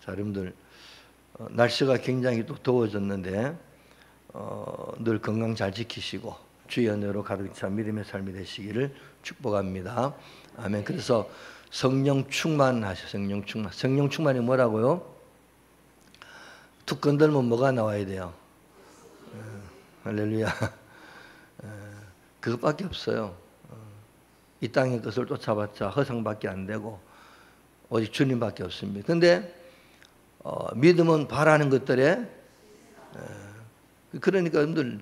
자, 여러분들 날씨가 굉장히 또 더워졌는데 늘 건강 잘 지키시고 주의 은혜로 가득 찬 믿음의 삶이 되시기를 축복합니다. 아멘. 그래서 성령 충만하셔. 성령 충만. 성령 충만이 뭐라고요? 툭 건들면 뭐가 나와야 돼요? 할렐루야. 그것밖에 없어요. 이 땅의 것을 쫓아봤자 허상밖에 안 되고 오직 주님밖에 없습니다. 근데 믿음은 바라는 것들에 그러니까 여러분들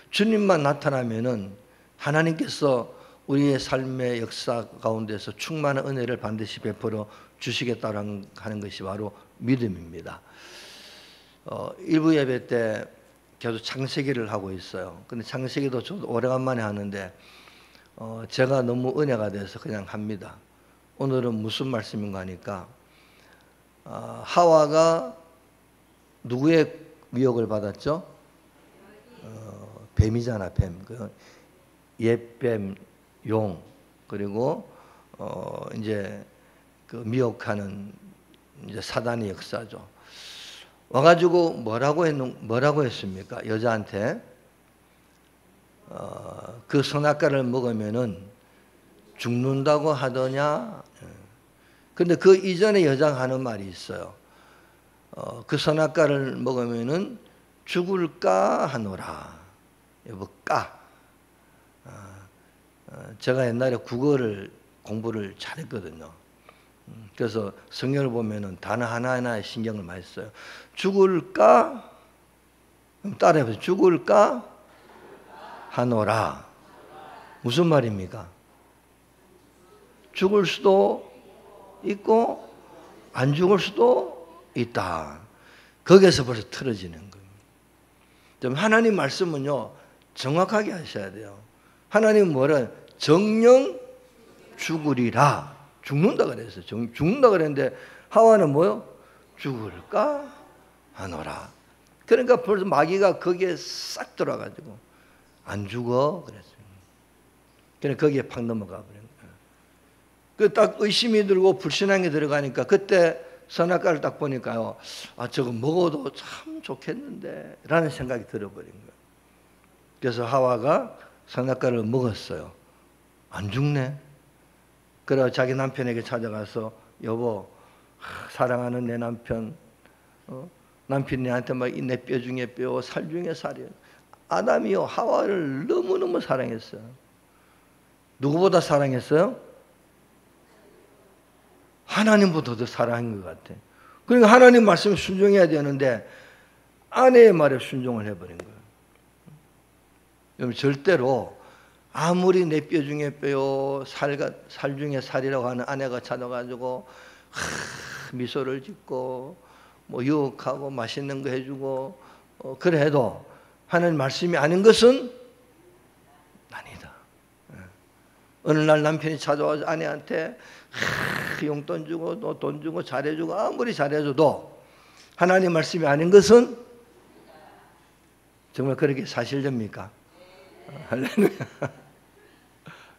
주님만 나타나면은 하나님께서 우리의 삶의 역사 가운데서 충만한 은혜를 반드시 베풀어 주시겠다는 하는 것이 바로 믿음입니다. 일부 예배 때 계속 창세기를 하고 있어요. 근데 창세기도 저도 오래간만에 하는데 제가 너무 은혜가 돼서 그냥 합니다. 오늘은 무슨 말씀인가 하니까 하와가 누구의 미혹을 받았죠? 뱀이잖아, 뱀. 옛뱀, 용, 그리고 이제 그 미혹하는 이제 사단의 역사죠. 와가지고 뭐라고 했습니까? 여자한테 그 선악과를 먹으면은 죽는다고 하더냐? 근데 그 이전에 여자가 하는 말이 있어요. 그 선악과를 먹으면은 죽을까 하노라. 여보, 까. 제가 옛날에 국어를 공부를 잘했거든요. 그래서 성경을 보면은 단어 하나하나에 신경을 많이 써요. 죽을까? 그럼 따라해보세요. 죽을까 하노라. 무슨 말입니까? 죽을 수도 있고 안 죽을 수도 있다. 거기에서 벌써 틀어지는 거예요. 하나님 말씀은요 정확하게 하셔야 돼요. 하나님은 뭐라? 정령 죽으리라. 죽는다 그랬어요. 죽는다 그랬는데 하와는 뭐요? 죽을까 하노라. 그러니까 벌써 마귀가 거기에 싹 들어가지고 안 죽어 그랬어요. 그러니까 거기에 팍 넘어가 버린 거예요. 그 딱 의심이 들고 불신앙이 들어가니까 그때 선악과를 딱 보니까요, 저거 먹어도 참 좋겠는데 라는 생각이 들어버린 거예요. 그래서 하와가 선악과를 먹었어요. 안 죽네. 그래서 자기 남편에게 찾아가서 여보, 사랑하는 내 남편, 남편이 나한테 막 내 뼈 중에 뼈, 살 중에 살이에요. 아담이요 하와를 너무너무 사랑했어요. 누구보다 사랑했어요? 하나님보다 더 사랑한 것 같아. 그러니까 하나님 말씀에 순종해야 되는데 아내의 말에 순종을 해버린 거예요. 여러분 절대로 아무리 내 뼈 중에 뼈요 살 중에 살이라고 하는 아내가 찾아가지고 미소를 짓고 뭐 유혹하고 맛있는 거 해주고 그래도 하나님 말씀이 아닌 것은 아니다. 어느 날 남편이 찾아와서 아내한테 용돈 주고 또 돈 주고 잘해주고 아무리 잘해줘도 하나님 말씀이 아닌 것은 정말 그렇게 사실됩니까? 할렐루야.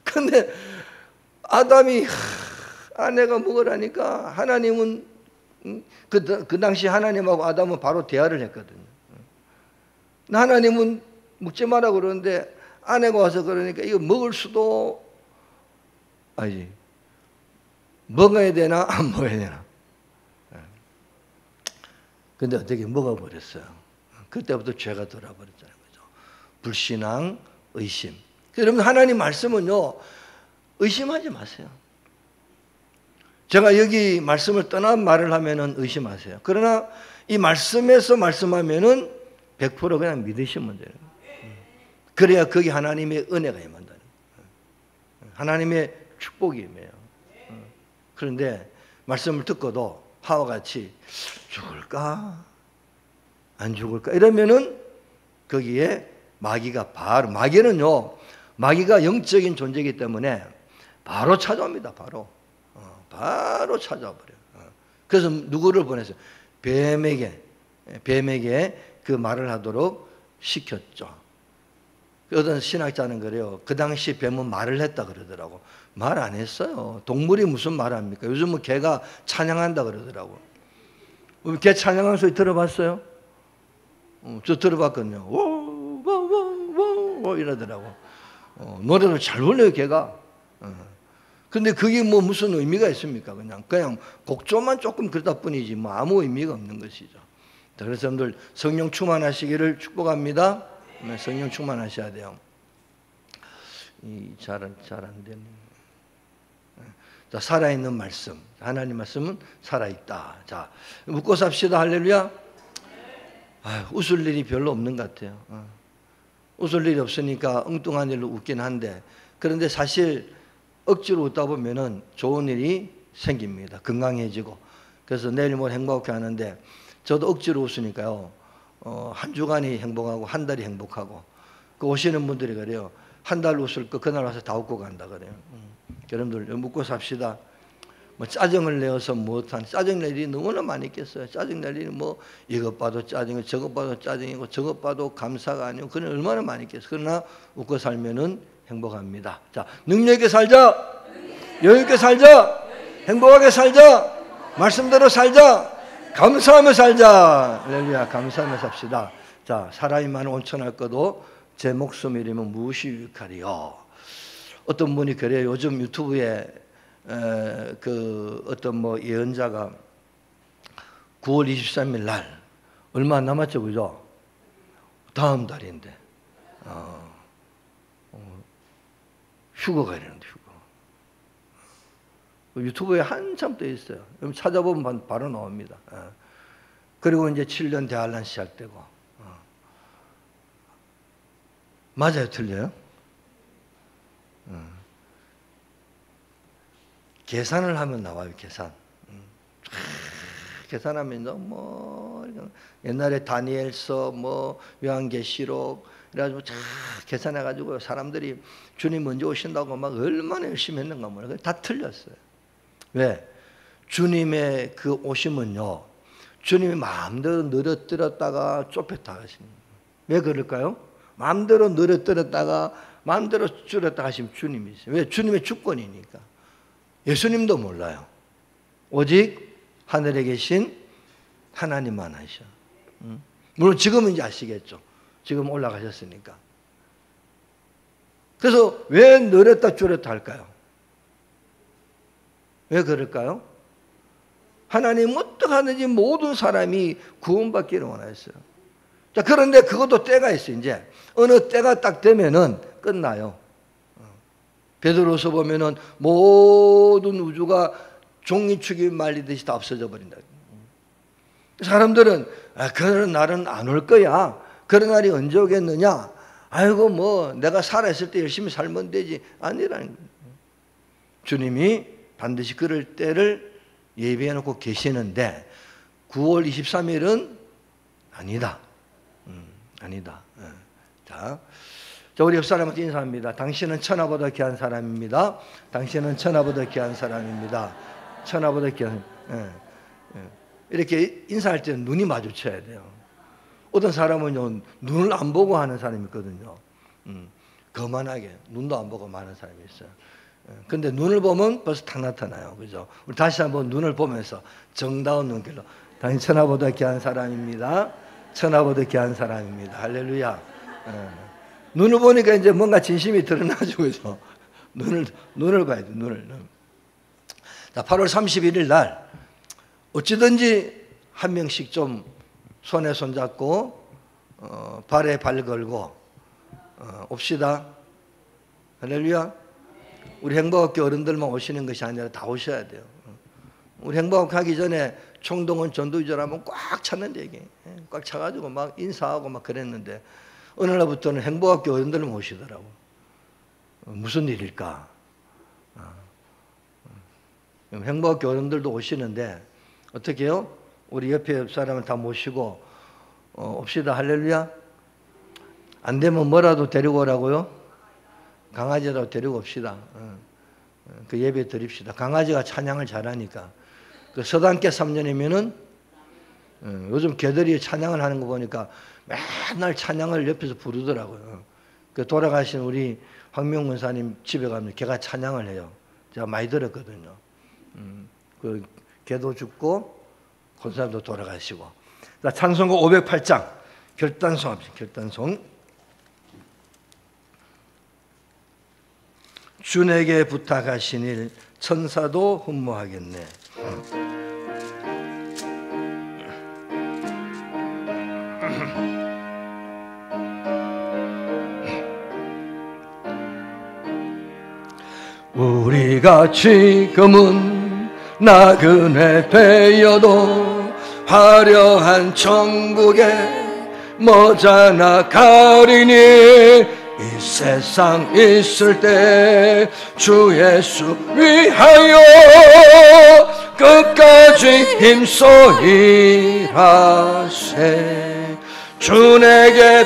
근데 아담이 아내가 먹으라니까 하나님은 그 당시 하나님하고 아담은 바로 대화를 했거든요. 하나님은 먹지 마라 그러는데 아내가 와서 그러니까 이거 먹을 수도 아니지. 먹어야 되나 안 먹어야 되나. 근데 어떻게 먹어버렸어요. 그때부터 죄가 돌아버렸잖아요. 그죠? 불신앙, 의심. 여러분 하나님 말씀은요 의심하지 마세요. 제가 여기 말씀을 떠난 말을 하면은 의심하세요. 그러나 이 말씀에서 말씀하면은 100% 그냥 믿으시면 돼요. 그래야 거기 하나님의 은혜가 임한다는 거예요. 하나님의 축복이 임해요. 그런데 말씀을 듣고도 하와같이 죽을까 안 죽을까 이러면은 거기에 마귀가 바로 마귀가 영적인 존재이기 때문에 바로 찾아옵니다. 바로 찾아와 버려요. 그래서 누구를 보냈어요? 뱀에게 그 말을 하도록 시켰죠. 어떤 신학자는 그래요. 그 당시 뱀은 말을 했다 그러더라고. 말 안 했어요. 동물이 무슨 말을 합니까? 요즘은 개가 찬양한다 그러더라고. 개 찬양하는 소리 들어봤어요? 저 들어봤거든요. 워 이러더라고. 노래를 잘 불러요, 개가. 근데 그게 뭐 무슨 의미가 있습니까? 그냥 곡조만 조금 그러다 뿐이지 뭐 아무 의미가 없는 것이죠. 그래서 여러분들 성령 충만하시기를 축복합니다. 성령 충만하셔야 돼요. 잘 안 되네. 자, 살아있는 말씀. 하나님 말씀은 살아있다. 자, 묻고 삽시다. 할렐루야. 웃을 일이 별로 없는 것 같아요. 웃을 일이 없으니까 엉뚱한 일로 웃긴 한데, 그런데 사실 억지로 웃다 보면은 좋은 일이 생깁니다. 건강해지고. 그래서 내일 모레 행복하게 하는데, 저도 억지로 웃으니까요, 한 주간이 행복하고 한 달이 행복하고. 그 오시는 분들이 그래요. 한 달 웃을 거 그날 와서 다 웃고 간다 그래요. 여러분들 묻고 삽시다. 뭐 짜증을 내어서 못한 짜증 낼 일이 너무나 많이 있겠어요. 짜증 낼 일이 뭐 이것 봐도 짜증이고 저것 봐도 짜증이고 저것 봐도 감사가 아니고 그런 얼마나 많이 있겠어요. 그러나 웃고 살면은 행복합니다. 자, 능력 있게 살자. 여유 있게 살자. 행복하게 살자. 말씀대로 살자. 감사하며 살자. 할렐루야. 감사하며 삽시다. 자, 사람이만 온천할 것도 제 목숨 이름은 무엇이 유익하리요. 어떤 분이 그래요. 요즘 유튜브에 그 어떤 뭐 예언자가 9월 23일 날 얼마 안 남았죠, 그죠? 다음 달인데 휴거가 이러는데 휴거. 유튜브에 한참 떠 있어요. 찾아보면 바로 나옵니다. 그리고 이제 7년 대환란 시작되고. 맞아요, 틀려요? 계산을 하면 나와요, 계산. 계산하면 뭐 옛날에 다니엘서 뭐 요한계시록 그래가지고 계산해가지고 사람들이 주님 언제 오신다고 막 얼마나 열심히 했는가 몰라요. 다 틀렸어요. 왜? 주님의 그 오심은요, 주님이 마음대로 늘어뜨렸다가 좁혔다 하시는 거예요. 왜 그럴까요? 마음대로 늘어뜨렸다가 마음대로 줄였다 하시면 주님이세요. 왜? 주님의 주권이니까. 예수님도 몰라요. 오직 하늘에 계신 하나님만 아셔. 물론 지금은 이제 아시겠죠. 지금 올라가셨으니까. 그래서 왜 늘었다 줄였다 할까요? 왜 그럴까요? 하나님 어떻게 하는지 모든 사람이 구원받기를 원하였어요. 자, 그런데 그것도 때가 있어요. 이제 어느 때가 딱 되면은 끝나요. 베드로서 보면은 모든 우주가 종이축이 말리듯이 다 없어져 버린다. 사람들은 그런 날은 안 올 거야. 그런 날이 언제 오겠느냐? 아이고 뭐 내가 살아있을 때 열심히 살면 되지. 아니라는 거예요. 주님이 반드시 그럴 때를 예비해 놓고 계시는데 9월 23일은 아니다. 아니다. 자, 우리 옆 사람한테 인사합니다. 당신은 천하보다 귀한 사람입니다. 당신은 천하보다 귀한 사람입니다. 천하보다 귀한. 이렇게 인사할 때는 눈이 마주쳐야 돼요. 어떤 사람은요, 눈을 안 보고 하는 사람이 있거든요. 거만하게 눈도 안 보고 하는 사람이 있어요. 근데 눈을 보면 벌써 탁 나타나요. 그죠? 우리 다시 한번 눈을 보면서 정다운 눈길로 당신 천하보다 귀한 사람입니다. 천하보다 귀한 사람입니다. 할렐루야. 눈을 보니까 이제 뭔가 진심이 드러나죠. 그죠? 눈을 봐야 돼, 눈을. 자, 8월 31일 날, 어찌든지 한 명씩 좀 손에 손 잡고, 발에 발 걸고, 옵시다. 할렐루야. 우리 행복학교 어른들만 오시는 것이 아니라 다 오셔야 돼요. 우리 행복학교 하기 전에 총동원 전도유절하면 꽉 찼는데 이게 꽉 차가지고 막 인사하고 막 그랬는데 어느 날부터는 행복학교 어른들만 오시더라고. 무슨 일일까? 행복학교 어른들도 오시는데 어떻게 해요? 우리 옆에 사람을 다 모시고 옵시다. 할렐루야. 안 되면 뭐라도 데리고 오라고요? 강아지라도 데리고 옵시다. 그 예배 드립시다. 강아지가 찬양을 잘하니까. 그 서당계 3년이면은 요즘 개들이 찬양을 하는 거 보니까 맨날 찬양을 옆에서 부르더라고요. 그 돌아가신 우리 황명 권사님 집에 가면 개가 찬양을 해요. 제가 많이 들었거든요. 그 개도 죽고 권사님도 돌아가시고. 자, 찬송가 508장 결단송 합시다. 결단송. 주에게 부탁하신 일 천사도 흠모하겠네. 우리가 지금은 나그네 되어도 화려한 천국에 머지않아 가리니 이 세상 있을 때 주 예수 위하여 끝까지 힘써 일하세. 주 내게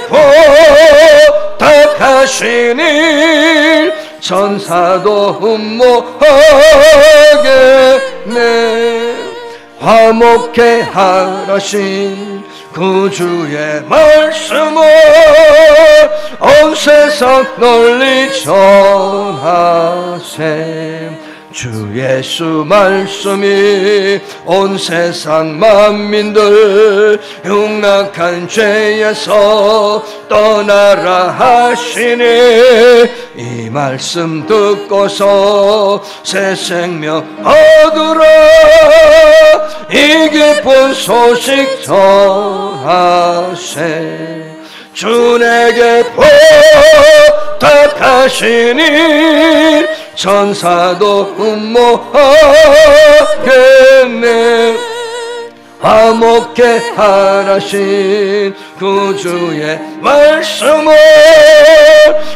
부탁하신 일 천사도 흠모하겠네. 화목해 하라신 구주의 말씀을 온 세상 널리 전하세. 주 예수 말씀이 온 세상 만민들 흉악한 죄에서 떠나라 하시니 이 말씀 듣고서 새 생명 얻으라. 이 기쁜 소식 전하세. 주 내게 부탁하시니 천사도 흠모하겠네. 화목해 하라신 구주의 말씀을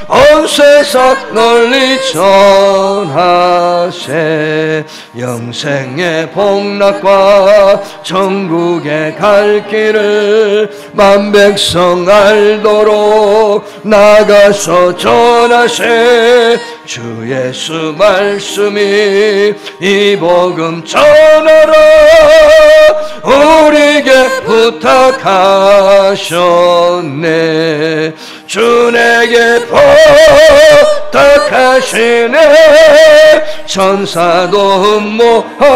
온 세상 널리 전하세. 영생의 복락과 천국에 갈 길을 만백성 알도록 나가서 전하세. 주 예수 말씀이 이 복음 전하라. 우리에게 부탁하셨네. 주 내게 부탁하시네. 천사도 흠모하겠네.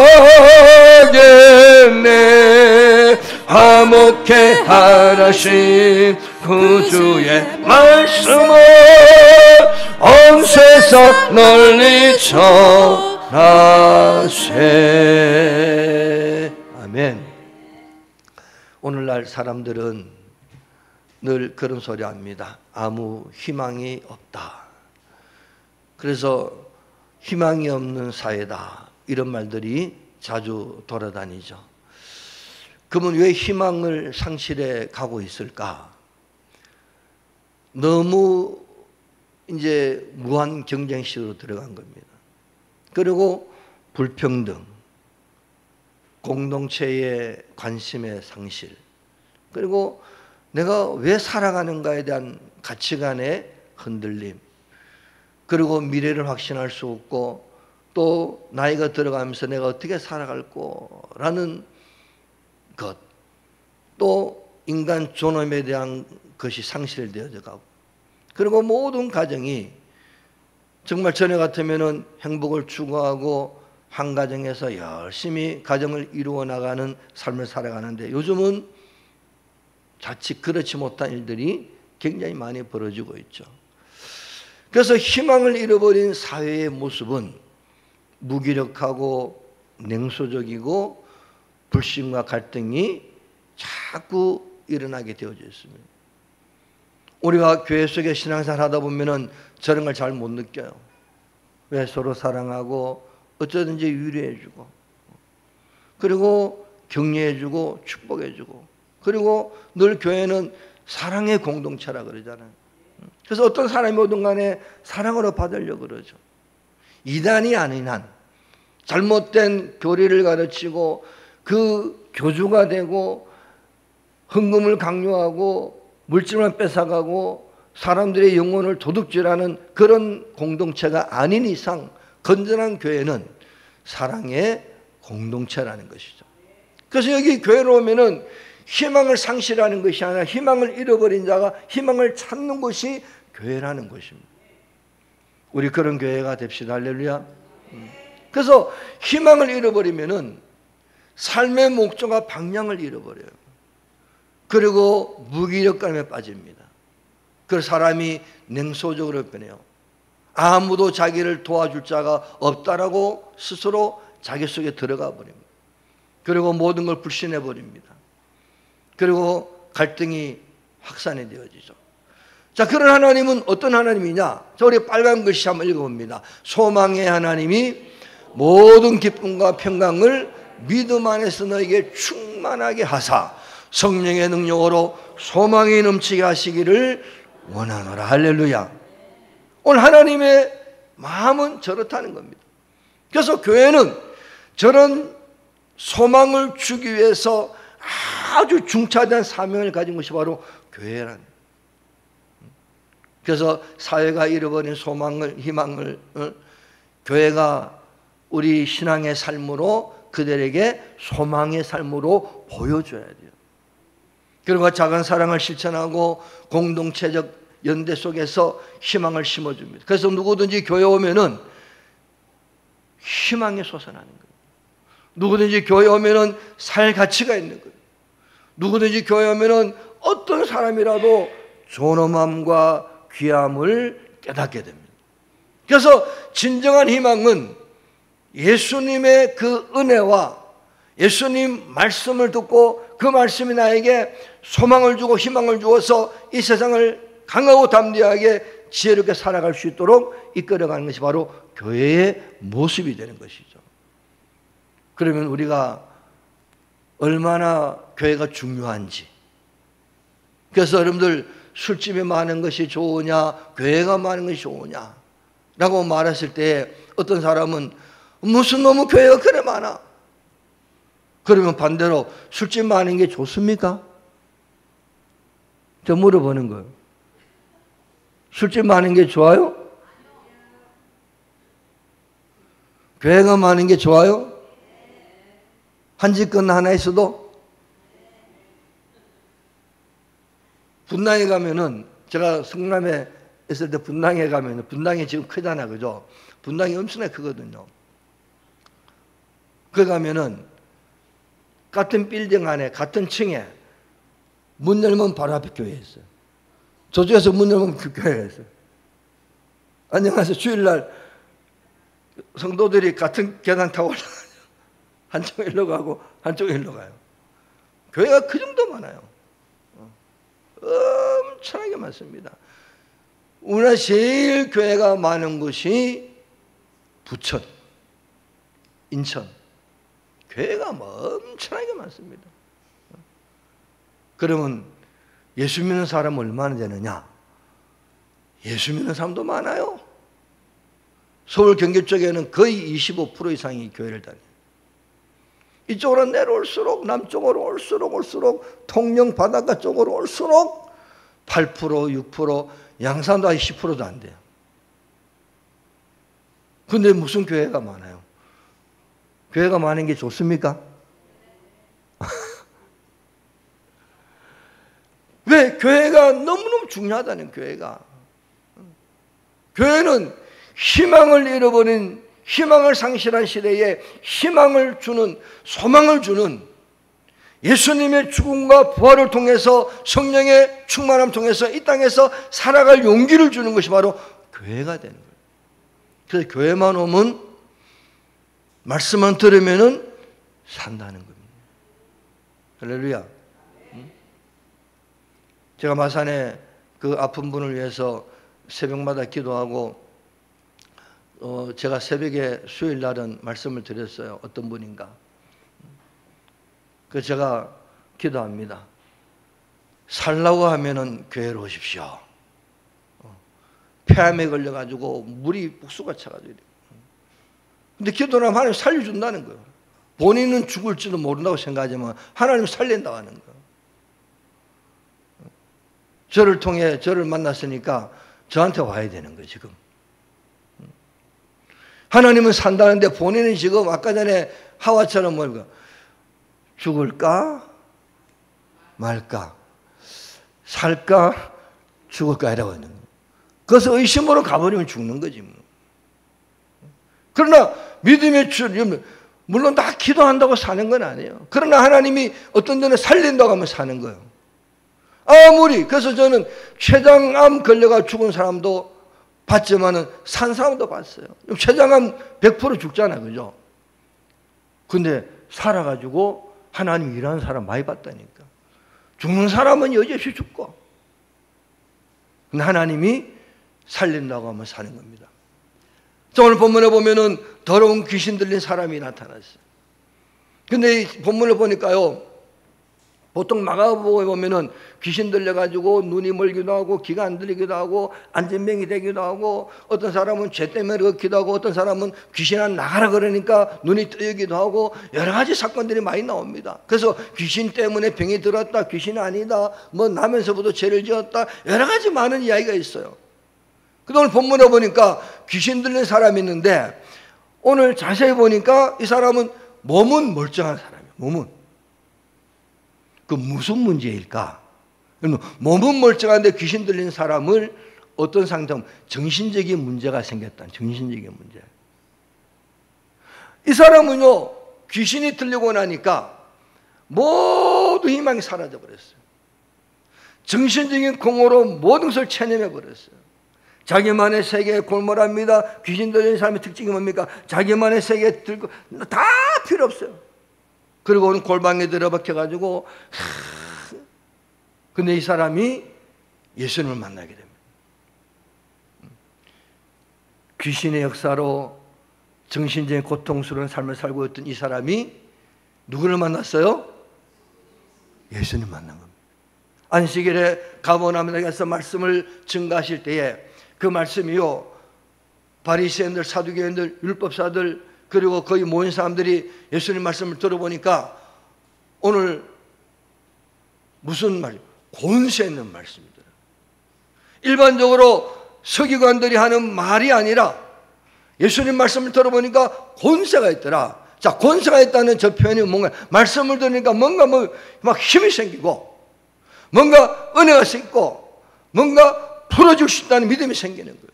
화목해 하라신 구주의 말씀을 온 세상 널리 전하세. 아멘. 오늘날 사람들은 늘 그런 소리 합니다. 아무 희망이 없다. 그래서 희망이 없는 사회다. 이런 말들이 자주 돌아다니죠. 그러면 왜 희망을 상실해 가고 있을까? 너무 이제 무한 경쟁식으로 들어간 겁니다. 그리고 불평등, 공동체의 관심의 상실, 그리고 내가 왜 살아가는가에 대한 가치관의 흔들림, 그리고 미래를 확신할 수 없고 또 나이가 들어가면서 내가 어떻게 살아갈 거라는 것, 또 인간 존엄에 대한 것이 상실되어져 가고, 그리고 모든 가정이 정말 전에 같으면은 행복을 추구하고 한 가정에서 열심히 가정을 이루어 나가는 삶을 살아가는데 요즘은 자칫 그렇지 못한 일들이 굉장히 많이 벌어지고 있죠. 그래서 희망을 잃어버린 사회의 모습은 무기력하고 냉소적이고 불신과 갈등이 자꾸 일어나게 되어져 있습니다. 우리가 교회 속에 신앙생활 하다 보면은 저런 걸 잘 못 느껴요. 왜? 서로 사랑하고 어쩌든지 위로해주고, 그리고 격려해주고 축복해주고, 그리고 늘 교회는 사랑의 공동체라 그러잖아요. 그래서 어떤 사람이 오든 간에 사랑으로 받으려고 그러죠. 이단이 아닌 한 잘못된 교리를 가르치고 그 교주가 되고 헌금을 강요하고 물질만 뺏어가고 사람들의 영혼을 도둑질하는 그런 공동체가 아닌 이상 건전한 교회는 사랑의 공동체라는 것이죠. 그래서 여기 교회로 오면은 희망을 상실하는 것이 아니라 희망을 잃어버린 자가 희망을 찾는 것이 교회라는 것입니다. 우리 그런 교회가 됩시다. 할렐루야. 그래서 희망을 잃어버리면은 삶의 목적과 방향을 잃어버려요. 그리고 무기력감에 빠집니다. 그래서 사람이 냉소적으로 변해요. 아무도 자기를 도와줄 자가 없다라고 스스로 자기 속에 들어가 버립니다. 그리고 모든 걸 불신해 버립니다. 그리고 갈등이 확산이 되어지죠. 자, 그런 하나님은 어떤 하나님이냐? 자, 우리 빨간 글씨 한번 읽어봅니다. 소망의 하나님이 모든 기쁨과 평강을 믿음 안에서 너에게 충만하게 하사 성령의 능력으로 소망이 넘치게 하시기를 원하노라. 할렐루야. 오늘 하나님의 마음은 저렇다는 겁니다. 그래서 교회는 저런 소망을 주기 위해서 아주 중차대한 사명을 가진 것이 바로 교회라는. 그래서 사회가 잃어버린 소망을, 희망을 교회가 우리 신앙의 삶으로 그들에게 소망의 삶으로 보여줘야 돼요. 그리고 작은 사랑을 실천하고 공동체적 연대 속에서 희망을 심어줍니다. 그래서 누구든지 교회 오면은 희망이 솟아나는 거예요. 누구든지 교회 오면은 살 가치가 있는 거예요. 누구든지 교회 오면은 어떤 사람이라도 존엄함과 귀함을 깨닫게 됩니다. 그래서 진정한 희망은 예수님의 그 은혜와 예수님 말씀을 듣고 그 말씀이 나에게 소망을 주고 희망을 주어서 이 세상을 강하고 담대하게 지혜롭게 살아갈 수 있도록 이끌어가는 것이 바로 교회의 모습이 되는 것이죠. 그러면 우리가 얼마나 교회가 중요한지. 그래서 여러분들 술집이 많은 것이 좋으냐, 교회가 많은 것이 좋으냐 라고 말했을 때 어떤 사람은 무슨 놈의 교회가 그래 많아? 그러면 반대로 술집 많은 게 좋습니까? 저 물어보는 거예요. 술집 많은 게 좋아요? 교회가 많은 게 좋아요? 한 집권 하나 있어도? 분당에 가면은, 제가 성남에 있을 때 분당에 가면은, 분당이 지금 크잖아, 그죠? 분당이 엄청나게 크거든요. 거기 가면은 같은 빌딩 안에, 같은 층에 문 열면 바로 앞에 교회 있어요. 저쪽에서 문 열면 교회가 있어요. 안녕하세요. 주일날 성도들이 같은 계단 타고 올라가요. 한쪽 일로 가고 한쪽 일로 가요. 교회가 그 정도 많아요. 엄청나게 많습니다. 우리나라 제일 교회가 많은 곳이 부천, 인천. 교회가 엄청나게 많습니다. 그러면 예수 믿는 사람은 얼마나 되느냐? 예수 믿는 사람도 많아요. 서울 경기 쪽에는 거의 25% 이상이 교회를 다녀요. 이쪽으로 내려올수록, 남쪽으로 올수록 통영 바닷가 쪽으로 올수록 8%, 6%, 양산도 아직 10%도 안 돼요. 근데 무슨 교회가 많아요? 교회가 많은 게 좋습니까? 왜? 교회가 너무너무 중요하다는 교회가. 교회는 희망을 잃어버린, 희망을 상실한 시대에 희망을 주는, 소망을 주는 예수님의 죽음과 부활을 통해서 성령의 충만함을 통해서 이 땅에서 살아갈 용기를 주는 것이 바로 교회가 되는 거예요. 그래서 교회만 오면 말씀만 들으면은 산다는 겁니다. 할렐루야. 제가 마산에 그 아픈 분을 위해서 새벽마다 기도하고 제가 새벽에 수요일 날은 말씀을 드렸어요. 어떤 분인가. 그 제가 기도합니다. 살라고 하면은 교회로 오십시오. 폐암에 걸려가지고 물이 복수가 차가지고. 근데 기도를 하면 하나님 살려준다는 거예요. 본인은 죽을지도 모른다고 생각하지만 하나님 살린다고 하는 거예요. 저를 통해 저를 만났으니까 저한테 와야 되는 거예요, 지금. 하나님은 산다는데 본인은 지금 아까 전에 하와처럼 뭘까? 죽을까? 말까? 살까? 죽을까? 이라고 하는 거예요. 그래서 의심으로 가버리면 죽는 거지. 뭐. 그러나 믿음의 줄, 물론 다 기도한다고 사는 건 아니에요. 그러나 하나님이 어떤 데는 살린다고 하면 사는 거예요. 아무리, 그래서 저는 췌장암 걸려가 죽은 사람도 봤지만은 산 사람도 봤어요. 췌장암 100% 죽잖아요. 그죠? 근데 살아가지고 하나님 일하는 사람 많이 봤다니까. 죽는 사람은 여지없이 죽고. 근데 하나님이 살린다고 하면 사는 겁니다. 오늘 본문에 보면은 더러운 귀신 들린 사람이 나타났어요. 근데 이 본문을 보니까요, 보통 마가복음에 보면은 귀신 들려가지고 눈이 멀기도 하고 귀가 안 들리기도 하고 안진병이 되기도 하고 어떤 사람은 죄 때문에 그렇기도 하고 어떤 사람은 귀신 안 나가라 그러니까 눈이 뜨이기도 하고 여러 가지 사건들이 많이 나옵니다. 그래서 귀신 때문에 병이 들었다, 귀신 아니다, 뭐 나면서부터 죄를 지었다, 여러 가지 많은 이야기가 있어요. 근데 오늘 본문에 보니까 귀신 들린 사람이 있는데 오늘 자세히 보니까 이 사람은 몸은 멀쩡한 사람이에요. 몸은. 그 무슨 문제일까? 몸은 멀쩡한데 귀신 들린 사람을 어떤 상태로 정신적인 문제가 생겼다는, 정신적인 문제. 이 사람은요, 귀신이 들리고 나니까 모두 희망이 사라져 버렸어요. 정신적인 공허로 모든 것을 체념해 버렸어요. 자기만의 세계에 골몰합니다. 귀신 들린 사람의 특징이 뭡니까? 자기만의 세계에 들고 다 필요 없어요. 그리고 오늘 골방에 들어박혀가지고 근데 이 사람이 예수님을 만나게 됩니다. 귀신의 역사로 정신적인 고통스러운 삶을 살고 있던 이 사람이 누구를 만났어요? 예수님 만난 겁니다. 안식일에 가버나움에 가서 말씀을 증거하실 때에 그 말씀이요, 바리새인들, 사두개인들, 율법사들 그리고 거기 모인 사람들이 예수님 말씀을 들어보니까 오늘 무슨 말이에요? 권세 있는 말씀이더라. 일반적으로 서기관들이 하는 말이 아니라 예수님 말씀을 들어보니까 권세가 있더라. 자, 권세가 있다는 저 표현이 뭔가, 말씀을 들으니까 뭔가 막 힘이 생기고 뭔가 은혜가 생기고 뭔가 풀어줄 수 있다는 믿음이 생기는 거예요.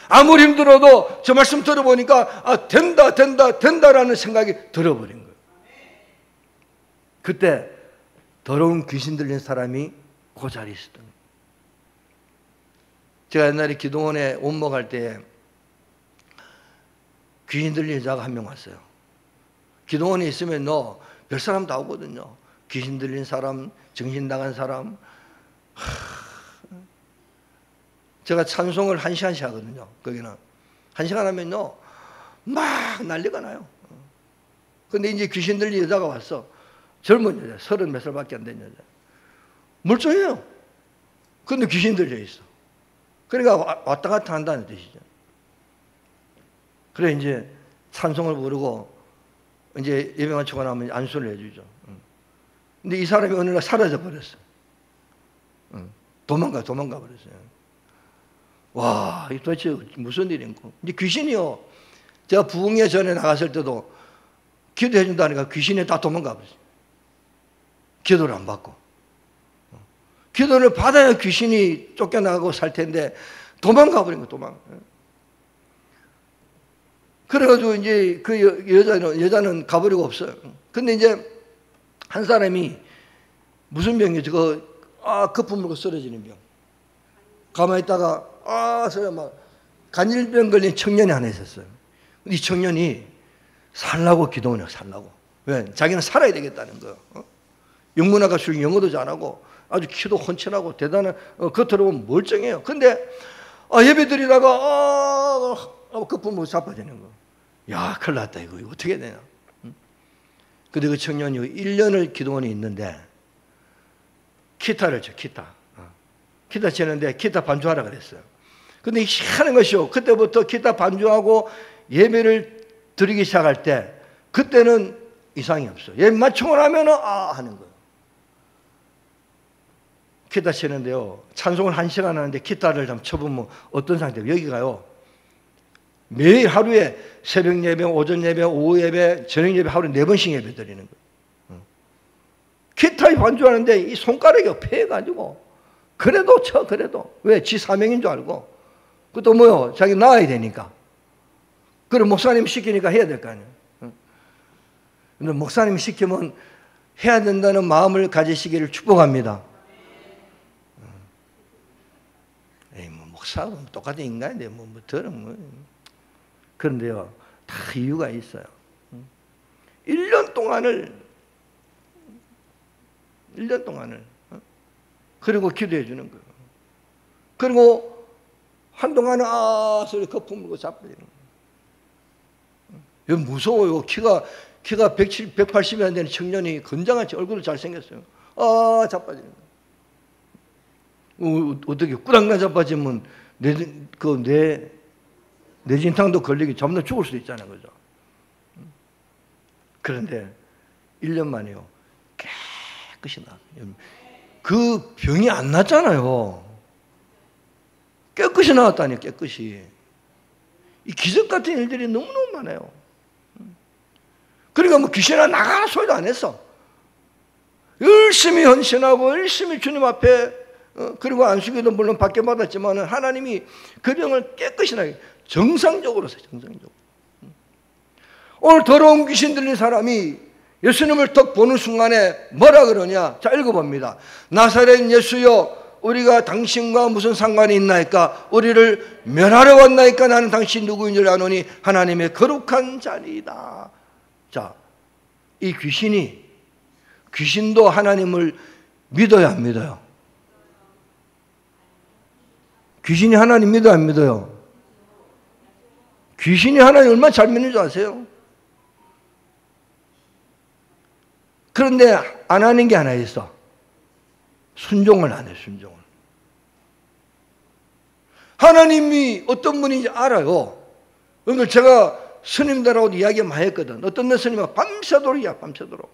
아무리 힘들어도 저 말씀 들어보니까 아, 된다라는 생각이 들어버린 거예요. 그때 더러운 귀신 들린 사람이 그 자리에 있었던 거예요. 제가 옛날에 기도원에 원목할 때 귀신 들린 여자가 한 명 왔어요. 기도원에 있으면 별 사람 다 오거든요. 귀신 들린 사람, 정신 나간 사람. 제가 찬송을 1시간씩 하거든요. 거기는 1시간 하면요 막 난리가 나요. 근데 이제 귀신 들린 여자가 왔어. 젊은 여자, 30 몇 살밖에 안 된 여자. 멀쩡해요. 근데 귀신 들려 있어. 그러니까 왔다 갔다 한다는 뜻이죠. 그래 이제 찬송을 부르고 이제 예배 마치고 나면 안수를 해주죠. 근데 이 사람이 어느 날 사라져 버렸어. 도망가 버렸어요. 와, 이 도대체 무슨 일인가? 이제 귀신이요. 제가 부흥회 전에 나갔을 때도 기도해 준다니까 귀신이 다 도망가 버렸어요. 기도를 안 받고. 기도를 받아야 귀신이 쫓겨나가고 살 텐데 도망가 버린 거, 도망. 그래가지고 이제 그 여자는 가버리고 없어요. 근데 이제 한 사람이 무슨 병이에요? 저거, 거품 물고 쓰러지는 병. 가만히 있다가, 막, 간질병 걸린 청년이 하나 있었어요. 이 청년이 살라고 기도원에 살라고. 왜? 자기는 살아야 되겠다는 거예요. 영문학과 출신, 영어도 잘하고, 아주 키도 헌칠하고, 대단한, 겉으로 보면 멀쩡해요. 근데, 예배 드리다가, 거품으로 자빠지는 거예요. 야, 큰일 났다, 이거 어떻게 되냐. 근데 그 청년이 1년을 기도원에 있는데, 기타를 쳐, 기타. 기타 치는데 기타 반주하라 그랬어요. 근데 희한한 것이요. 그때부터 기타 반주하고 예배를 드리기 시작할 때 그때는 이상이 없어요. 예배 마치고 나면은 하는 거예요. 기타 치는데요. 찬송을 1시간 하는데 기타를 좀 쳐보면 어떤 상태예요? 여기가요. 매일 하루에 새벽 예배, 오전 예배, 오후 예배, 저녁 예배 하루에 4번씩 예배 드리는 거예요. 기타에 반주하는데 이 손가락이 패해가지고 그래도 쳐, 그래도. 왜? 지 사명인 줄 알고. 그것도 자기 나아야 되니까. 그럼 목사님 시키니까 해야 될 거 아니에요. 근데 목사님이 시키면 해야 된다는 마음을 가지시기를 축복합니다. 에이, 뭐 목사하고 똑같은 인간인데 뭐 들은 뭐. 그런데요, 다 이유가 있어요. 1년 동안을 그리고 기도해 주는 거예요. 그리고 한동안은 소리 거품 물고 자빠지는 거예요. 무서워요. 키가 180이 안 되는 청년이 건장한 얼굴을 잘생겼어요. 자빠지는 거예요. 어떻게 꾸당나 자빠지면 뇌진탕도 걸리기 전부 죽을 수도 있잖아요. 그죠? 그런데 1년 만에요. 깨끗이 나. 그 병이 안 났잖아요. 깨끗이 나왔다니, 깨끗이. 이 기적 같은 일들이 너무너무 많아요. 그러니까 뭐 귀신아 나가라 소리도 안 했어. 열심히 헌신하고 열심히 주님 앞에 그리고 안수기도 물론 받게 받았지만 하나님이 그 병을 깨끗이 나게 정상적으로 했어요. 정상적으로. 오늘 더러운 귀신 들린 사람이 예수님을 딱 보는 순간에 뭐라 그러냐? 자, 읽어봅니다. 나사렛 예수여, 우리가 당신과 무슨 상관이 있나이까? 우리를 멸하러 왔나이까? 나는 당신 누구인 줄 아노니 하나님의 거룩한 자니이다. 자, 이 귀신도 하나님을 믿어야 안 믿어요? 귀신이 하나님 믿어야 안 믿어요? 귀신이 하나님 얼마나 잘 믿는 줄 아세요? 그런데 안 하는 게 하나 있어. 순종을 안 해, 순종을. 하나님이 어떤 분인지 알아요. 오늘 제가 스님들하고도 이야기 많이 했거든. 어떤 스님은 밤새도록 밤새도록.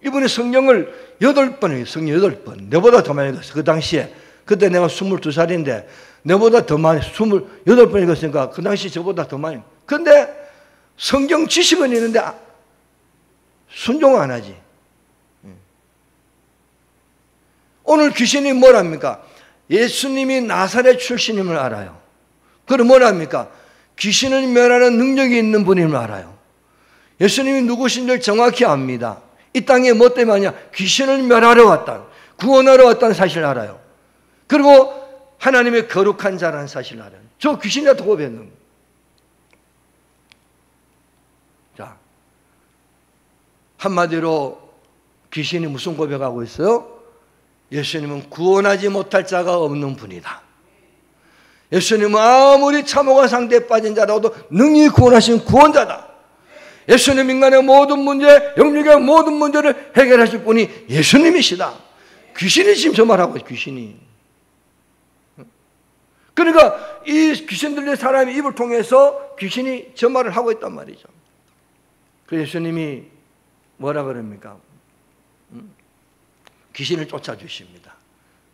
이번에 성경을 8번 해요. 성경 8번. 내보다 더 많이 읽었어. 그 당시에. 그때 내가 22살인데 내보다 더 많이 28번 읽었으니까 그 당시 저보다 더 많이. 그런데 성경 지식은 있는데 순종 안 하지. 오늘 귀신이 뭐랍니까? 예수님이 나사렛 출신임을 알아요. 그럼 뭐랍니까? 귀신을 멸하는 능력이 있는 분임을 알아요. 예수님이 누구신지를 정확히 압니다. 이 땅에 뭐 때문에 하냐? 귀신을 멸하러 왔다. 구원하러 왔다는 사실을 알아요. 그리고 하나님의 거룩한 자라는 사실을 알아요. 저 귀신한테 고백했는 거예요. 자, 한마디로 귀신이 무슨 고백하고 있어요? 예수님은 구원하지 못할 자가 없는 분이다. 예수님은 아무리 참호가 상대에 빠진 자라도 능히 구원하신 구원자다. 예수님 인간의 모든 문제, 영육의 모든 문제를 해결하실 분이 예수님이시다. 귀신이 지금 저 말하고 있어요. 귀신이. 그러니까 이 귀신 들린 사람의 입을 통해서 귀신이 저 말을 하고 있단 말이죠. 그 예수님이 뭐라 그럽니까? 귀신을 쫓아주십니다.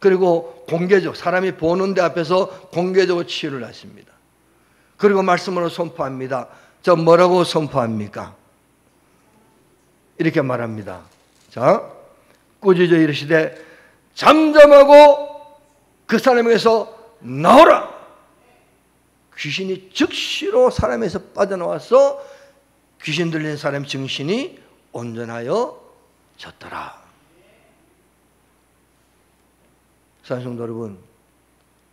그리고 공개적, 사람이 보는 데 앞에서 공개적으로 치유를 하십니다. 그리고 말씀으로 선포합니다. 저 뭐라고 선포합니까? 이렇게 말합니다. 자, 꾸짖어 이르시되 잠잠하고 그 사람에게서 나오라. 귀신이 즉시로 사람에서 빠져나와서 귀신 들린 사람 정신이 온전하여 졌더라. 사랑하는 성도 여러분,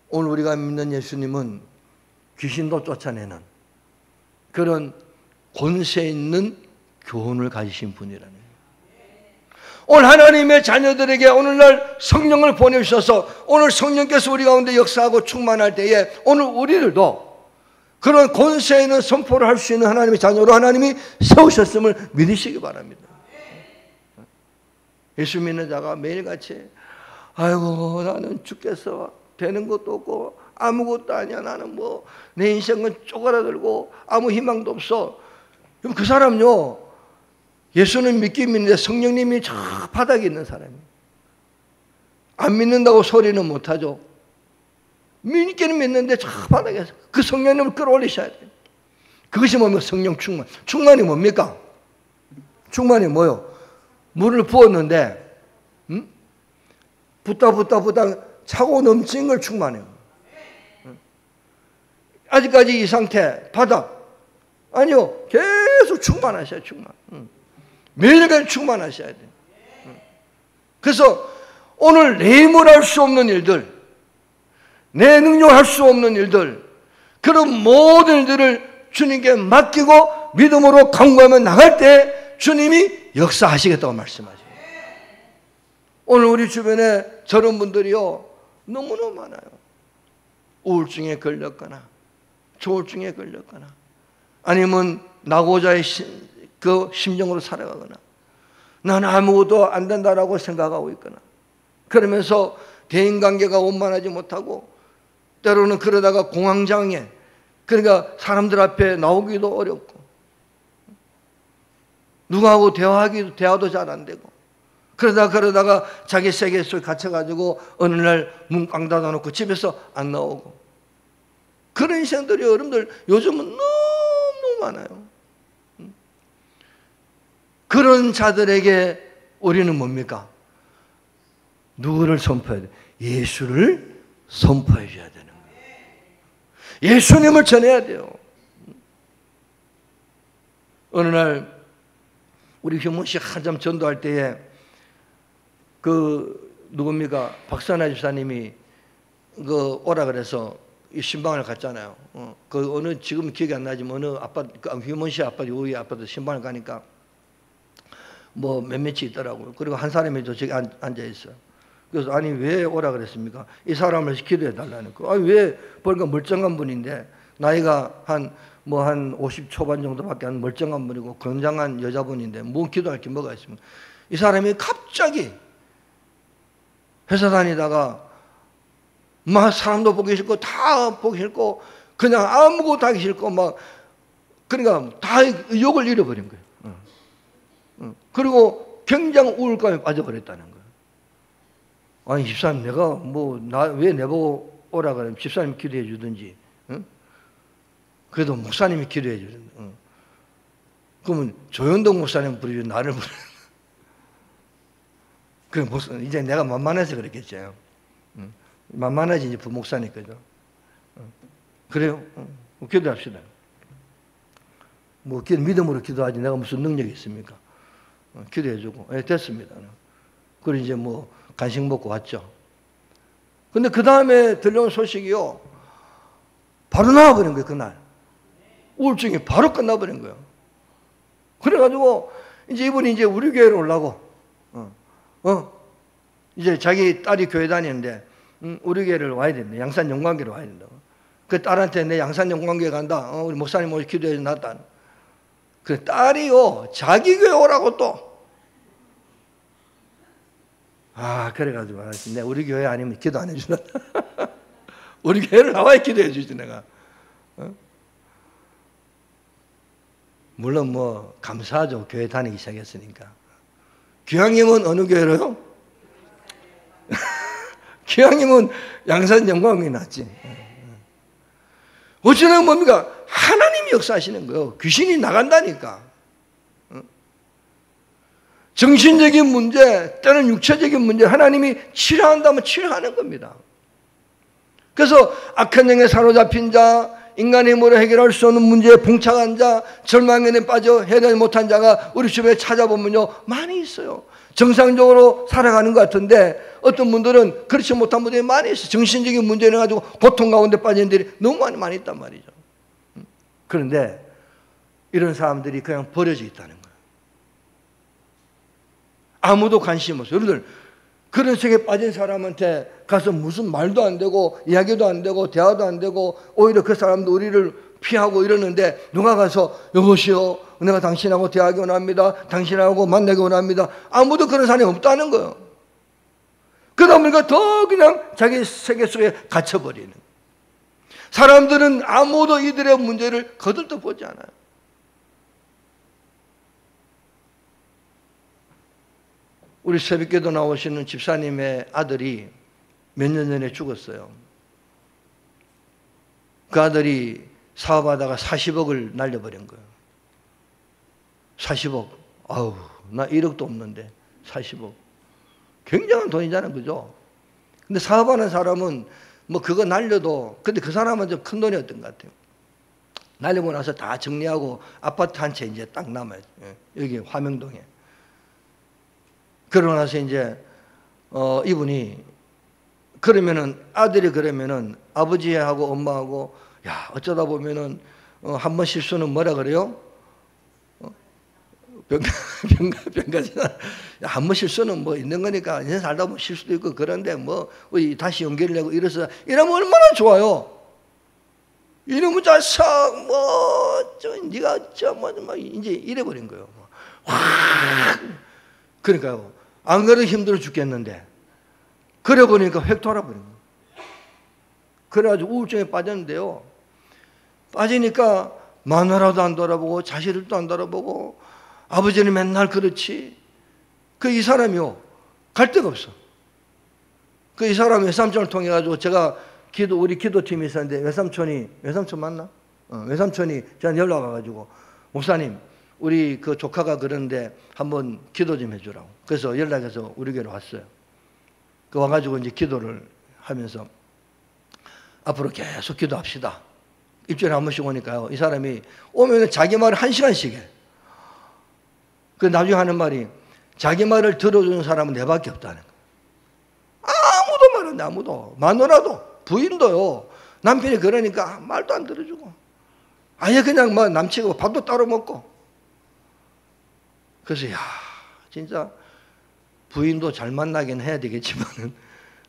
오늘 우리가 믿는 예수님은 귀신도 쫓아내는 그런 권세 있는 교훈을 가지신 분이라는 거예요. 오늘 하나님의 자녀들에게 오늘날 성령을 보내주셔서 오늘 성령께서 우리 가운데 역사하고 충만할 때에 오늘 우리들도 그런 권세 있는 선포를 할 수 있는 하나님의 자녀로 하나님이 세우셨음을 믿으시기 바랍니다. 예수 믿는 자가 매일같이 아이고 나는 죽겠어. 되는 것도 없고 아무것도 아니야. 나는 뭐 내 인생은 쪼그라들고 아무 희망도 없어. 그럼 그 사람요, 예수는 믿긴 믿는데 성령님이 저 바닥에 있는 사람이에요. 안 믿는다고 소리는 못하죠. 믿기는 믿는데 저 바닥에서 그 성령님을 끌어올리셔야 돼요. 그것이 뭡니까? 성령 충만. 충만이 뭡니까? 충만이 뭐요? 물을 부었는데 붓다 차고 넘치는 걸 충만해요. 아직까지 이 상태 바닥 아니요, 계속 충만하셔요. 충만. 매일같이 충만하셔야 돼요. 그래서 오늘 내 힘으로 할 수 없는 일들, 내 능력으로 할 수 없는 일들, 그런 모든 일들을 주님께 맡기고 믿음으로 간구하며 나갈 때 주님이 역사하시겠다고 말씀하세요. 오늘 우리 주변에 저런 분들이요, 너무너무 많아요. 우울증에 걸렸거나 조울증에 걸렸거나 아니면 낙오자의 그 심정으로 살아가거나 나는 아무것도 안 된다라고 생각하고 있거나 그러면서 대인관계가 원만하지 못하고 때로는 그러다가 공황장애, 그러니까 사람들 앞에 나오기도 어렵고 누구하고 대화도 잘 안 되고 그러다가 자기 세계 속에 갇혀가지고 어느 날 문 꽝 닫아놓고 집에서 안 나오고 그런 인생들이 여러분들 요즘은 너무 많아요. 그런 자들에게 우리는 뭡니까? 누구를 선포해야 돼? 예수를 선포해 줘야 되는 거예요. 예수님을 전해야 돼요. 어느 날 우리 효문 씨 한참 전도할 때에 누굽니까? 박선아 집사님이 오라 그래서 이 신방을 갔잖아요. 지금 기억이 안 나지만 어느 아파트, 효문 씨 아파트, 우리 아파트 신방을 가니까 뭐 몇몇이 있더라고요. 그리고 한 사람이 저기 앉아 있어요. 그래서 아니 왜 오라 그랬습니까? 이 사람을 기도해 달라는 거. 아니 왜 보니까 멀쩡한 분인데 나이가 한 50 초반 정도밖에 안 멀쩡한 분이고 건장한 여자분인데 뭐 기도할 게 뭐가 있습니까? 이 사람이 갑자기 회사 다니다가 막 사람도 보기 싫고 다 보기 싫고 그냥 아무것도 하기 싫고 막 그러니까 다 욕을 잃어버린 거예요. 그리고 굉장히 우울감에 빠져버렸다는 거예요. 아니 집사님 내가 왜 내보고 오라 그러면 집사님 기도해 주든지 그래도 목사님이 기도해 주든지 그러면 조현동 목사님 부르지 나를 부르는 그래 이제 내가 만만해서 그랬겠죠. 만만하지 이제 부목사니까죠. 그래요? 기도합시다. 믿음으로 기도하지 내가 무슨 능력이 있습니까? 기도해주고 됐습니다. 그리고 이제 간식 먹고 왔죠. 근데 그 다음에 들려온 소식이요, 바로 나와버린 거예요. 그날 우울증이 바로 끝나버린 거예요. 그래가지고 이제 이분이 이제 우리 교회로 오려고 이제 자기 딸이 교회 다니는데 우리 교회를 와야 된다. 양산 영광교로 와야 된다고. 그 딸한테 내 양산 영광교회 간다. 우리 목사님 오늘 기도해 놨다. 그 딸이요 자기 교회 오라고 또. 그래가지고 내 우리 교회 아니면 기도 안 해주나? 우리 교회를 나와야 기도해 주지 내가. 물론 감사하죠. 교회 다니기 시작했으니까. 귀향님은 어느 교회로요? 귀향님은 양산 영광이 낫지. 어쩌면 뭡니까? 하나님이 역사하시는 거예요. 귀신이 나간다니까. 정신적인 문제, 때는 육체적인 문제, 하나님이 치료한다면 치료하는 겁니다. 그래서 악한 영에 사로잡힌 자, 인간의 힘으로 해결할 수 없는 문제에 봉착한 자, 절망에 빠져 해결 못한 자가 우리 주변에 찾아보면요 많이 있어요. 정상적으로 살아가는 것 같은데 어떤 분들은 그렇지 못한 분들이 많이 있어요. 정신적인 문제를 가지고 고통 가운데 빠진 분들이 너무 많이 있단 말이죠. 그런데 이런 사람들이 그냥 버려져 있다는 거예요. 아무도 관심 없어요. 여러분들 그런 세계에 빠진 사람한테 가서 무슨 말도 안 되고 이야기도 안 되고 대화도 안 되고 오히려 그 사람도 우리를 피하고 이러는데 누가 가서 여보시오 내가 당신하고 대화하기 원합니다. 당신하고 만나기 원합니다. 아무도 그런 사람이 없다는 거예요. 그러다 보니까 더 그냥 자기 세계 속에 갇혀버리는. 사람들은 아무도 이들의 문제를 거들떠 보지 않아요. 우리 새벽기도 나오시는 집사님의 아들이 몇 년 전에 죽었어요. 그 아들이 사업하다가 40억을 날려버린 거예요. 40억. 아우, 나 1억도 없는데 40억. 굉장한 돈이잖아요. 그죠? 근데 사업하는 사람은 그거 날려도, 근데 그 사람은 좀 큰 돈이었던 것 같아요. 날리고 나서 다 정리하고 아파트 한 채 이제 딱 남아요. 여기 화명동에. 그러고 나서 이제 이분이 그러면은 아들이 그러면은 아버지하고 엄마하고 야 어쩌다 보면은 한 번 실수는 뭐라 그래요? 병가지나 한 번 실수는 뭐 있는 거니까 인생 살다 보면 실수도 있고 그런데 뭐 우리 다시 용기를 내고 이래서 이러면 얼마나 좋아요. 이놈의 자식 뭐저 네가 저뭐 이제 이래버린 거예요. 확 그러니까요. 안 그래도 힘들어 죽겠는데 그래 보니까 획 돌아버린 거예요. 그래가지고 우울증에 빠졌는데요. 빠지니까 마누라도 안 돌아보고 자식들도 안 돌아보고 아버지는 맨날 그렇지. 이 사람이요. 갈 데가 없어. 이 사람 외삼촌을 통해 가지고 제가 우리 기도팀이 있었는데 외삼촌 맞나? 외삼촌이 저한테 연락 와가지고 목사님 우리 그 조카가 그러는데 한번 기도 좀 해주라고. 그래서 연락해서 우리 교회로 왔어요. 와가지고 이제 기도를 하면서 앞으로 계속 기도합시다. 일주일에 한 번씩 오니까요. 이 사람이 오면 자기 말을 1시간씩 해. 나중에 하는 말이 자기 말을 들어주는 사람은 내밖에 없다는 거예요. 아무도 말안 해. 아무도. 마누라도 부인도요. 남편이 그러니까 말도 안 들어주고 아예 그냥 뭐 남치고 밥도 따로 먹고. 그래서 야 진짜 부인도 잘 만나긴 해야 되겠지만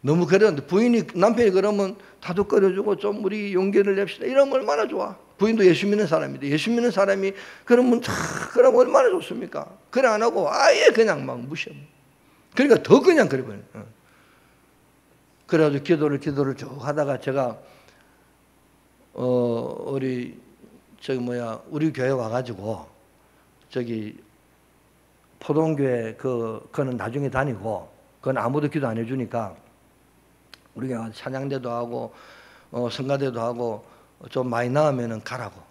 너무 그러는데 남편이 그러면 다독거려주고 좀 우리 용기를 냅시다 이러면 얼마나 좋아. 부인도 예수 믿는 사람인데 예수 믿는 사람이 그러면 그러면 얼마나 좋습니까? 그래 안 하고 아예 그냥 막 무시해. 그러니까 더 그냥 그래버려. 그래가지고 기도를 쭉 하다가 제가 우리 우리 교회 와가지고 저기 포동교회 그거는 나중에 다니고 그건 아무도 기도 안 해주니까 우리가 찬양대도 하고 성가대도 하고 좀 많이 나오면은 가라고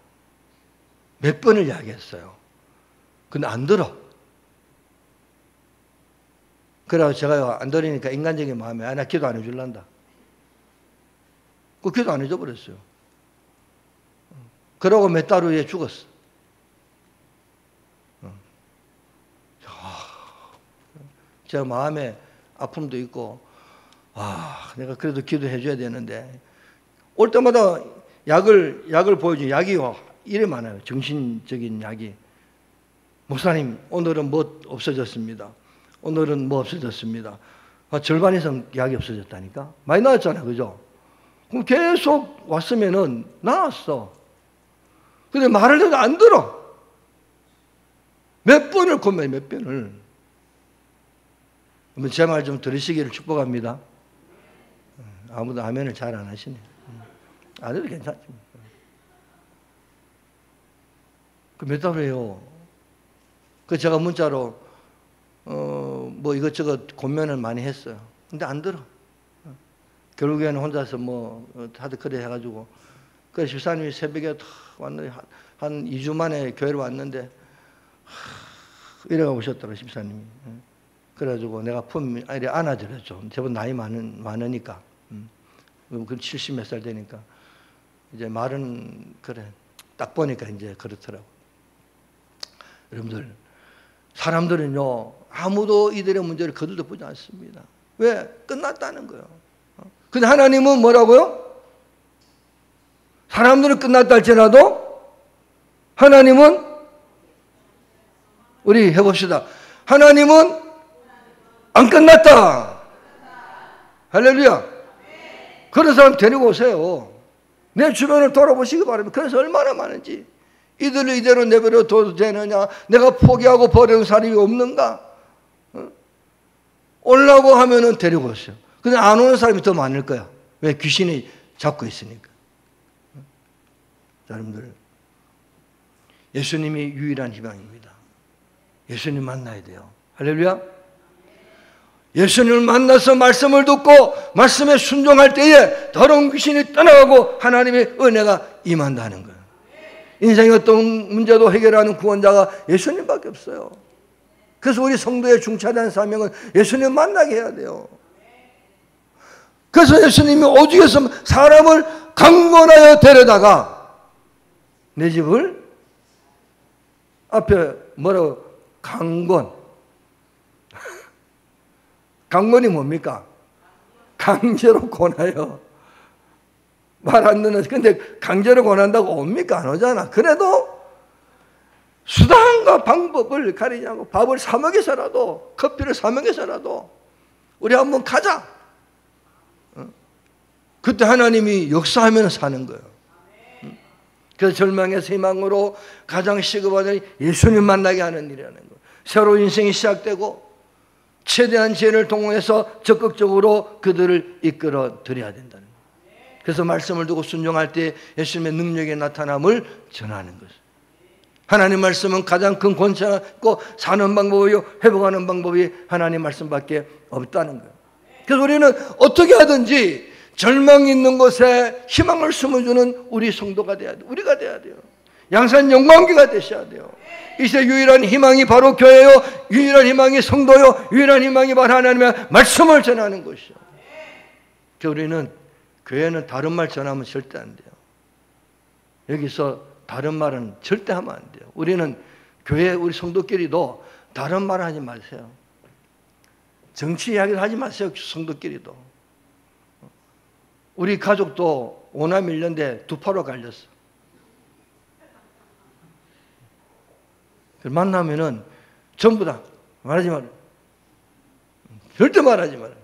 몇 번을 이야기했어요. 근데 안 들어. 그래서 제가 안 들으니까 인간적인 마음에 나 기도 안 해줄란다. 기도 안 해줘 버렸어요. 그러고 몇 달 후에 죽었어. 제가 마음에 아픔도 있고 내가 그래도 기도해 줘야 되는데 올 때마다 약을 보여줘. 약이 이래 많아요. 정신적인 약이. 목사님 오늘은 뭐 없어졌습니다. 오늘은 뭐 없어졌습니다. 절반 이상 약이 없어졌다니까. 많이 나왔잖아요. 그죠? 그럼 계속 왔으면은 나았어. 근데 말을 해도 안 들어. 몇 번을 고민해. 몇 번을. 제 말 좀 들으시기를 축복합니다. 아무도 아멘을 잘 안 하시네. 안 해도 괜찮지. 몇 달 후에요. 제가 문자로 뭐 이것저것 고민을 많이 했어요. 근데 안 들어. 결국에는 혼자서 다들 그래 해가지고 그래서 집사님이 새벽에 왔는데 한 2주 만에 교회로 왔는데 이래가 오셨더라고요. 집사님이. 그래가지고 내가 이래 안아드렸죠. 저보다 나이 많으니까. 그 70몇 살 되니까. 이제 말은 그래. 딱 보니까 이제 그렇더라고. 여러분들, 사람들은요, 아무도 이들의 문제를 거들떠보지 않습니다. 왜? 끝났다는 거예요. 근데 하나님은 뭐라고요? 사람들은 끝났다 할지라도 하나님은 우리 해봅시다. 하나님은 안 끝났다. 할렐루야. 그런 사람 데리고 오세요. 내 주변을 돌아보시기 바랍니다. 그래서 얼마나 많은지. 이들을 이대로 내버려둬도 되느냐? 내가 포기하고 버리는 사람이 없는가? 오려고 하면은 데리고 오세요. 근데 안 오는 사람이 더 많을 거야. 왜? 귀신이 잡고 있으니까. 여러분들, 예수님이 유일한 희망입니다. 예수님 만나야 돼요. 할렐루야. 예수님을 만나서 말씀을 듣고 말씀에 순종할 때에 더러운 귀신이 떠나가고 하나님의 은혜가 임한다는 거예요. 인생의 어떤 문제도 해결하는 구원자가 예수님밖에 없어요. 그래서 우리 성도의 중차대한 사명은 예수님 만나게 해야 돼요. 그래서 예수님이 오죽해서 사람을 강권하여 데려다가 내 집을 앞에 뭐라고 강권 강권이 뭡니까? 강제로 권하여. 말 안 듣는, 근데 강제로 권한다고 옵니까? 안 오잖아. 그래도 수단과 방법을 가리지 않고 밥을 사 먹여서라도, 커피를 사 먹여서라도 우리 한번 가자. 그때 하나님이 역사하면 사는 거예요. 그래서 절망에서 희망으로 가장 시급한 예수님 만나게 하는 일이라는 거예요. 새로운 인생이 시작되고 최대한 지혜를 동원해서 적극적으로 그들을 이끌어 드려야 된다는 거예요. 그래서 말씀을 두고 순종할 때 예수님의 능력의 나타남을 전하는 것이죠. 하나님 말씀은 가장 큰 권세가 있고 사는 방법이요 회복하는 방법이 하나님 말씀밖에 없다는 거예요. 그래서 우리는 어떻게 하든지 절망이 있는 곳에 희망을 심어주는 우리 성도가 돼야 돼요. 우리가 돼야 돼요. 양산 영광기가 되셔야 돼요. 이 시대 유일한 희망이 바로 교회요, 유일한 희망이 성도요, 유일한 희망이 바로 하나님의 말씀을 전하는 것이요. 우리는 교회는 다른 말 전하면 절대 안 돼요. 여기서 다른 말은 절대 하면 안 돼요. 우리는 교회 우리 성도끼리도 다른 말 하지 마세요. 정치 이야기를 하지 마세요. 성도끼리도. 우리 가족도 오남 1년대 두파로 갈렸어. 만나면은 전부 다 말하지 마라. 절대 말하지 마라.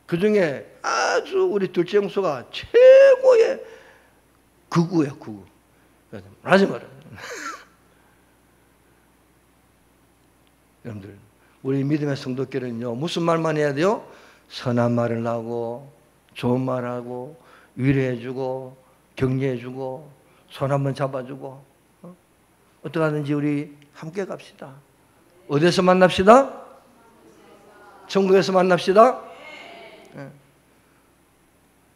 그 중에 아주 우리 둘째 형수가 최고의 극우야, 극우. 말하지 마라. 여러분들, 우리 믿음의 성도끼리는요, 무슨 말만 해야 돼요? 선한 말을 하고, 좋은 말하고, 위로해주고, 격려해주고, 손 한번 잡아주고, 어떻게 하든지 우리 함께 갑시다. 어디서 만납시다? 천국에서 만납시다.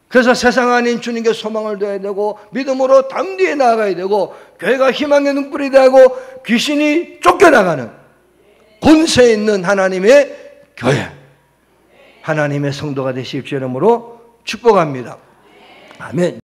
그래서 세상 아닌 주님께 소망을 둬야 되고 믿음으로 담대히 나아가야 되고 교회가 희망의 눈불이 되고 귀신이 쫓겨나가는 권세 있는 하나님의 교회, 하나님의 성도가 되십시오 이름으로 축복합니다. 아멘.